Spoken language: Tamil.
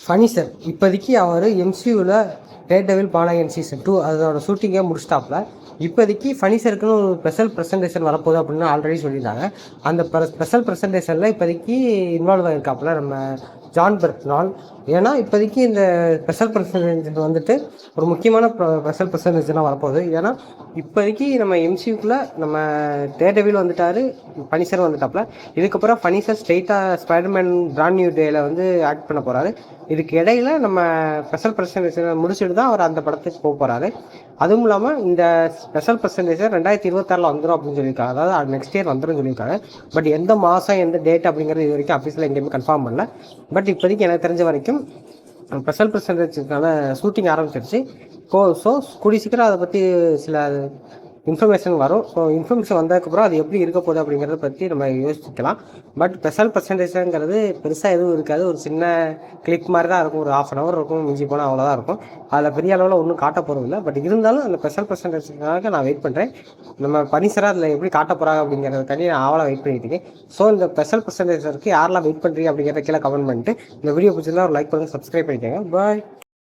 ஃபனி இப்போதைக்கு அவர் எம்சியூவில் டேர்டெவில் பானகன் சீசன் 2 அதோட ஷூட்டிங்கை முடிச்சிட்டாப்புல. இப்போதைக்கு ஃபனிசருக்குன்னு ஒரு ஸ்பெஷல் ப்ரெசன்டேஷன் வரப்போகுது அப்படின்னு ஆல்ரெடி சொல்லியிருந்தாங்க. அந்த ஸ்பெஷல் ப்ரெசன்டேஷனில் இப்போதைக்கு இன்வால்வ் ஆகிருக்காப்புல நம்ம ஜான் பெர்த்னால். ஏன்னா இப்போதைக்கு இந்த ஸ்பெஷல் ப்ரெசன்டேஷன் வந்துட்டு ஒரு முக்கியமான ஸ்பெஷல் ப்ரெசன்டேஷனாக வரப்போகுது. ஏன்னா இப்போதைக்கு நம்ம எம்சியூக்குள்ளே நம்ம டேர்டெவில் வந்துட்டார், ஃபனிசர் வந்துட்டாப்புல. இதுக்கப்புறம் ஃபனிசர் ஸ்ட்ரெயிட்டாக ஸ்பைடர்மேன் பிராண்ட் நியூ டேயில் வந்து ஆக்ட் பண்ண போகிறாரு. இதுக்கு இடையில நம்ம ஸ்பெஷல் ப்ரெசன்டேஷனை முடிச்சுட்டு தான் அவர் அந்த படத்துக்கு போக போகிறாரு. அதுவும் இல்லாமல் இந்த ஸ்பெஷல் ப்ரெசன்டேஷன் 2026 வந்துடும் அப்படின்னு சொல்லியிருக்காங்க. அதாவது நெக்ஸ்ட் இயர் வந்துடும் சொல்லியிருக்காங்க. பட் எந்த மாதம் எந்த டேட் அப்படிங்கிறது இது வரைக்கும் அஃபீஷியலாக எங்கேயுமே கன்ஃபார்ம் பண்ணல. பட் இப்போதைக்கு எனக்கு தெரிஞ்ச வரைக்கும் ஸ்பெஷல் ப்ரெசன்டேஷனுக்கான ஷூட்டிங் ஆரம்பிச்சிருச்சு. ஸோ கூடிய சீக்கிரம் அதை பற்றி சில இன்ஃபர்மேஷன் வரும். ஸோ இன்ஃபர்மேஷன் வந்ததுக்கப்புறம் அது எப்படி இருக்க போகுது அப்படிங்கிறத பற்றி நம்ம யோசிக்கலாம். பட் ஸ்பெஷல் ப்ரெசன்டேஷனுங்கிறது பெருசாக எதுவும் இருக்காது. ஒரு சின்ன கிளிப் மாதிரி தான் இருக்கும். ஒரு 1/2 hour இருக்கும், மிஞ்சி போனால் அவ்வளோதான் இருக்கும். அதில் பெரிய அளவில் ஒன்றும் காட்ட போகிறதில்ல. பட் இருந்தாலும் அந்த ஸ்பெஷல் ப்ரெசன்டேஷனுக்காக நான் வெயிட் பண்ணுறேன். நம்ம பனிசராக அதில் எப்படி காட்ட போகிறாங்க அப்படிங்கிறதுக்காண்டி நான் ஆவலாக வெயிட் பண்ணிட்டு இருக்கேன். ஸோ இந்த ஸ்பெஷல் ப்ரெசன்டேஷனுக்கு யாரெல்லாம் வெயிட் பண்ணுறீங்க அப்படிங்கிறத கீழே கமெண்ட் பண்ணிட்டு இந்த வீடியோ பிடிச்சிருந்தா ஒரு லைக் பண்ணுங்கள், சப்ஸ்கிரைப் பண்ணிக்கோங்க. பாய்.